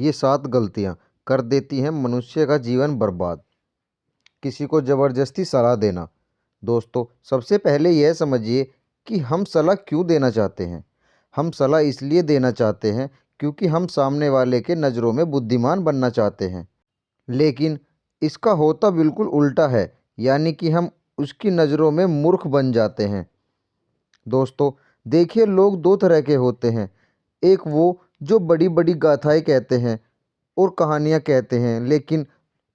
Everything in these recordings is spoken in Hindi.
ये 7 गलतियाँ कर देती हैं मनुष्य का जीवन बर्बाद। किसी को ज़बरदस्ती सलाह देना। दोस्तों, सबसे पहले यह समझिए कि हम सलाह क्यों देना चाहते हैं। हम सलाह इसलिए देना चाहते हैं क्योंकि हम सामने वाले के नज़रों में बुद्धिमान बनना चाहते हैं। लेकिन इसका होता बिल्कुल उल्टा है, यानी कि हम उसकी नज़रों में मूर्ख बन जाते हैं। दोस्तों, देखिए, लोग 2 तरह के होते हैं। एक वो जो बड़ी-बड़ी गाथाएँ कहते हैं और कहानियाँ कहते हैं, लेकिन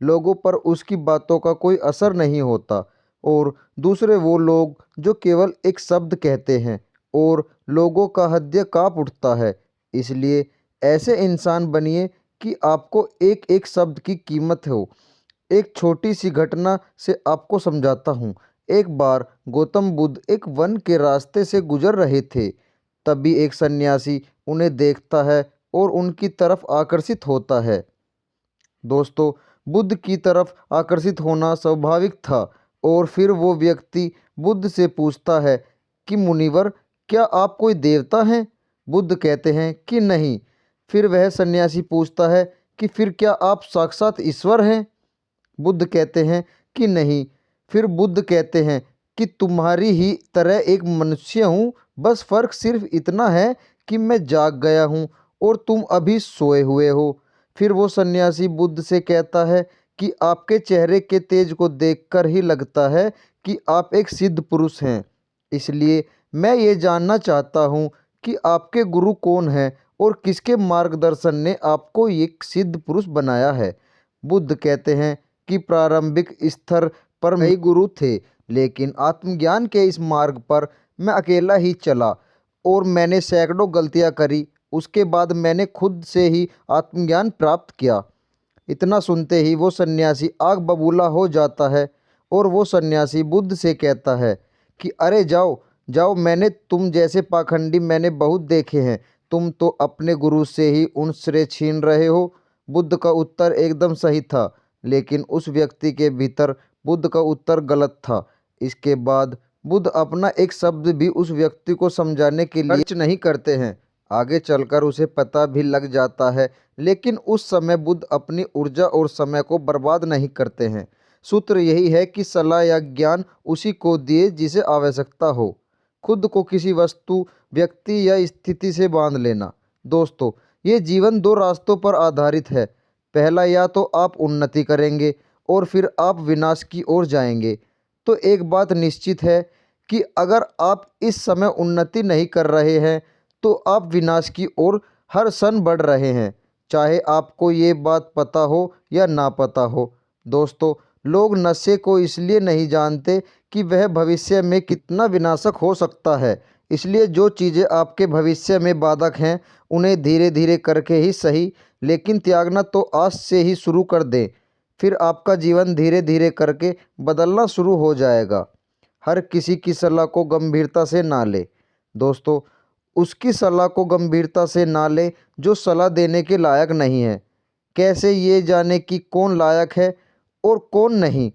लोगों पर उसकी बातों का कोई असर नहीं होता। और दूसरे वो लोग जो केवल एक शब्द कहते हैं और लोगों का हृदय काँप उठता है। इसलिए ऐसे इंसान बनिए कि आपको एक-एक शब्द की कीमत हो। एक छोटी सी घटना से आपको समझाता हूँ। एक बार गौतम बुद्ध एक वन के रास्ते से गुजर रहे थे। तभी एक सन्यासी उन्हें देखता है और उनकी तरफ आकर्षित होता है। दोस्तों, बुद्ध की तरफ आकर्षित होना स्वाभाविक था और फिर वो व्यक्ति बुद्ध से पूछता है कि मुनिवर, क्या आप कोई देवता हैं? बुद्ध कहते हैं कि नहीं। फिर वह सन्यासी पूछता है कि फिर क्या आप साक्षात ईश्वर हैं? बुद्ध कहते हैं कि नहीं। फिर बुद्ध कहते हैं कि तुम्हारी ही तरह एक मनुष्य हूँ, बस फ़र्क सिर्फ इतना है कि मैं जाग गया हूँ और तुम अभी सोए हुए हो। फिर वो सन्यासी बुद्ध से कहता है कि आपके चेहरे के तेज को देखकर ही लगता है कि आप एक सिद्ध पुरुष हैं। इसलिए मैं ये जानना चाहता हूँ कि आपके गुरु कौन हैं और किसके मार्गदर्शन ने आपको एक सिद्ध पुरुष बनाया है। बुद्ध कहते हैं कि प्रारंभिक स्तर पर कई गुरु थे, लेकिन आत्मज्ञान के इस मार्ग पर मैं अकेला ही चला और मैंने सैकड़ों गलतियां करी। उसके बाद मैंने खुद से ही आत्मज्ञान प्राप्त किया। इतना सुनते ही वो सन्यासी आग बबूला हो जाता है और वो सन्यासी बुद्ध से कहता है कि अरे जाओ जाओ, मैंने तुम जैसे पाखंडी मैंने बहुत देखे हैं। तुम तो अपने गुरु से ही उन श्रेय छीन रहे हो। बुद्ध का उत्तर एकदम सही था, लेकिन उस व्यक्ति के भीतर बुद्ध का उत्तर गलत था। इसके बाद बुद्ध अपना एक शब्द भी उस व्यक्ति को समझाने के लिए खर्च नहीं करते हैं। आगे चलकर उसे पता भी लग जाता है, लेकिन उस समय बुद्ध अपनी ऊर्जा और समय को बर्बाद नहीं करते हैं। सूत्र यही है कि सलाह या ज्ञान उसी को दिए जिसे आवश्यकता हो। खुद को किसी वस्तु, व्यक्ति या स्थिति से बांध लेना। दोस्तों, ये जीवन 2 रास्तों पर आधारित है। पहला, या तो आप उन्नति करेंगे और फिर आप विनाश की ओर जाएंगे। तो एक बात निश्चित है कि अगर आप इस समय उन्नति नहीं कर रहे हैं तो आप विनाश की ओर हर क्षण बढ़ रहे हैं, चाहे आपको ये बात पता हो या ना पता हो। दोस्तों, लोग नशे को इसलिए नहीं जानते कि वह भविष्य में कितना विनाशक हो सकता है। इसलिए जो चीज़ें आपके भविष्य में बाधक हैं उन्हें धीरे धीरे करके ही सही, लेकिन त्यागना तो आज से ही शुरू कर दें। फिर आपका जीवन धीरे धीरे करके बदलना शुरू हो जाएगा। हर किसी की सलाह को गंभीरता से ना ले। दोस्तों, उसकी सलाह को गंभीरता से ना ले जो सलाह देने के लायक नहीं है। कैसे ये जाने कि कौन लायक है और कौन नहीं?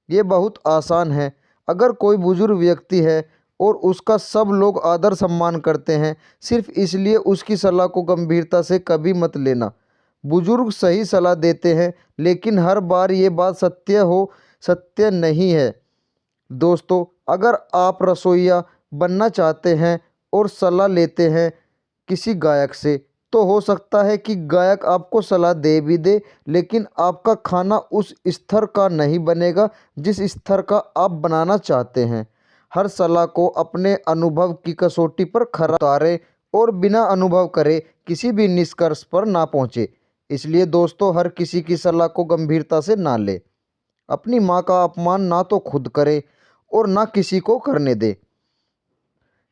ये बहुत आसान है। अगर कोई बुजुर्ग व्यक्ति है और उसका सब लोग आदर सम्मान करते हैं, सिर्फ इसलिए उसकी सलाह को गंभीरता से कभी मत लेना। बुजुर्ग सही सलाह देते हैं, लेकिन हर बार ये बात सत्य नहीं है। दोस्तों, अगर आप रसोइया बनना चाहते हैं और सलाह लेते हैं किसी गायक से, तो हो सकता है कि गायक आपको सलाह दे भी दे, लेकिन आपका खाना उस स्तर का नहीं बनेगा जिस स्तर का आप बनाना चाहते हैं। हर सलाह को अपने अनुभव की कसौटी पर खरा उतारें और बिना अनुभव करे किसी भी निष्कर्ष पर ना पहुँचे। इसलिए दोस्तों, हर किसी की सलाह को गंभीरता से ना ले। अपनी माँ का अपमान ना तो खुद करे और ना किसी को करने दे।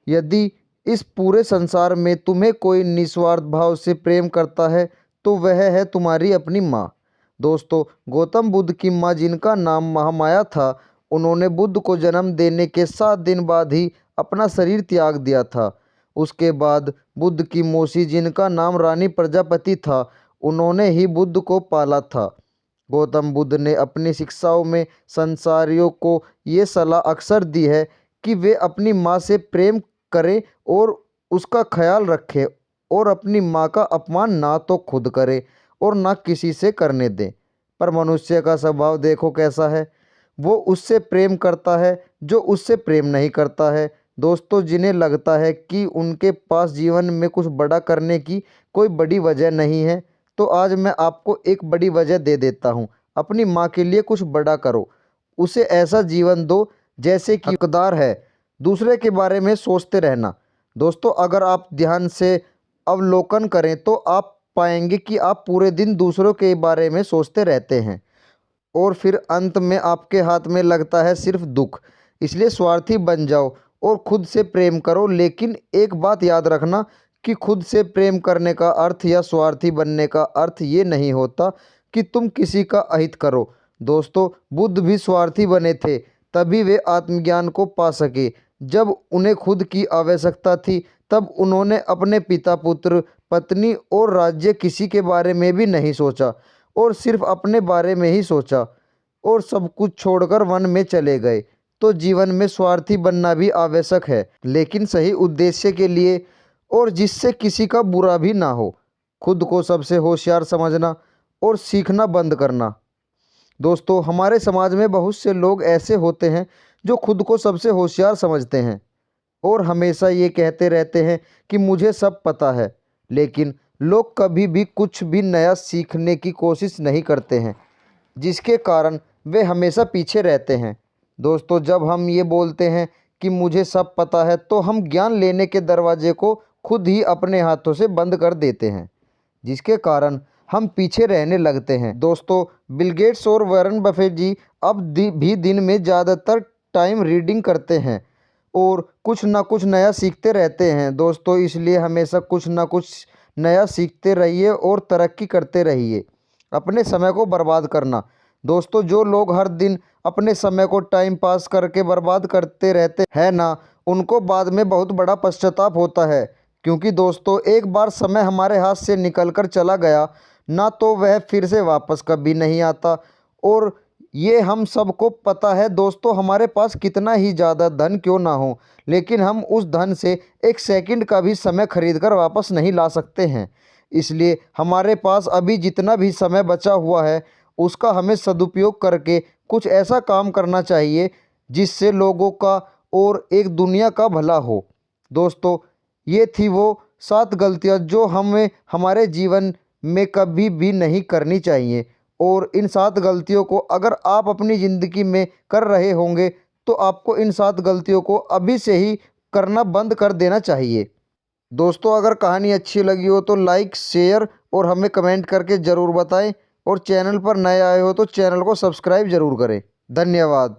यदि इस पूरे संसार में तुम्हें कोई निस्वार्थ भाव से प्रेम करता है तो वह है तुम्हारी अपनी माँ। दोस्तों, गौतम बुद्ध की माँ, जिनका नाम महामाया था, उन्होंने बुद्ध को जन्म देने के 7 दिन बाद ही अपना शरीर त्याग दिया था। उसके बाद बुद्ध की मौसी, जिनका नाम रानी प्रजापति था, उन्होंने ही बुद्ध को पाला था। गौतम बुद्ध ने अपनी शिक्षाओं में संसारियों को ये सलाह अक्सर दी है कि वे अपनी माँ से प्रेम करें और उसका ख्याल रखें और अपनी माँ का अपमान ना तो खुद करें और ना किसी से करने दें। पर मनुष्य का स्वभाव देखो कैसा है, वो उससे प्रेम करता है जो उससे प्रेम नहीं करता है। दोस्तों, जिन्हें लगता है कि उनके पास जीवन में कुछ बड़ा करने की कोई बड़ी वजह नहीं है, तो आज मैं आपको एक बड़ी वजह दे देता हूँ। अपनी माँ के लिए कुछ बड़ा करो, उसे ऐसा जीवन दो जैसे कि हकदार है। दूसरे के बारे में सोचते रहना। दोस्तों, अगर आप ध्यान से अवलोकन करें तो आप पाएंगे कि आप पूरे दिन दूसरों के बारे में सोचते रहते हैं और फिर अंत में आपके हाथ में लगता है सिर्फ दुख। इसलिए स्वार्थी बन जाओ और खुद से प्रेम करो, लेकिन एक बात याद रखना कि खुद से प्रेम करने का अर्थ या स्वार्थी बनने का अर्थ ये नहीं होता कि तुम किसी का अहित करो। दोस्तों, बुद्ध भी स्वार्थी बने थे, तभी वे आत्मज्ञान को पा सके। जब उन्हें खुद की आवश्यकता थी तब उन्होंने अपने पिता, पुत्र, पत्नी और राज्य किसी के बारे में भी नहीं सोचा और सिर्फ अपने बारे में ही सोचा और सब कुछ छोड़कर वन में चले गए। तो जीवन में स्वार्थी बनना भी आवश्यक है, लेकिन सही उद्देश्य के लिए और जिससे किसी का बुरा भी ना हो। खुद को सबसे होशियार समझना और सीखना बंद करना। दोस्तों, हमारे समाज में बहुत से लोग ऐसे होते हैं जो खुद को सबसे होशियार समझते हैं और हमेशा ये कहते रहते हैं कि मुझे सब पता है, लेकिन लोग कभी भी कुछ भी नया सीखने की कोशिश नहीं करते हैं, जिसके कारण वे हमेशा पीछे रहते हैं। दोस्तों, जब हम ये बोलते हैं कि मुझे सब पता है, तो हम ज्ञान लेने के दरवाजे को खुद ही अपने हाथों से बंद कर देते हैं, जिसके कारण हम पीछे रहने लगते हैं। दोस्तों, बिल गेट्स और वॉरेन बफेट जी अब भी दिन में ज़्यादातर टाइम रीडिंग करते हैं और कुछ ना कुछ नया सीखते रहते हैं। दोस्तों, इसलिए हमेशा कुछ ना कुछ नया सीखते रहिए और तरक्की करते रहिए। अपने समय को बर्बाद करना। दोस्तों, जो लोग हर दिन अपने समय को टाइम पास करके बर्बाद करते रहते हैं ना, उनको बाद में बहुत बड़ा पश्चाताप होता है। क्योंकि दोस्तों, एक बार समय हमारे हाथ से निकल कर चला गया ना, तो वह फिर से वापस कभी नहीं आता। और ये हम सबको पता है। दोस्तों, हमारे पास कितना ही ज़्यादा धन क्यों ना हो, लेकिन हम उस धन से एक सेकंड का भी समय खरीद कर वापस नहीं ला सकते हैं। इसलिए हमारे पास अभी जितना भी समय बचा हुआ है, उसका हमें सदुपयोग करके कुछ ऐसा काम करना चाहिए जिससे लोगों का और एक दुनिया का भला हो। दोस्तों, ये थी वो 7 गलतियाँ जो हमें हमारे जीवन में कभी भी नहीं करनी चाहिए। और इन 7 गलतियों को अगर आप अपनी ज़िंदगी में कर रहे होंगे, तो आपको इन 7 गलतियों को अभी से ही करना बंद कर देना चाहिए। दोस्तों, अगर कहानी अच्छी लगी हो तो लाइक, शेयर और हमें कमेंट करके ज़रूर बताएं। और चैनल पर नए आए हो तो चैनल को सब्सक्राइब ज़रूर करें। धन्यवाद।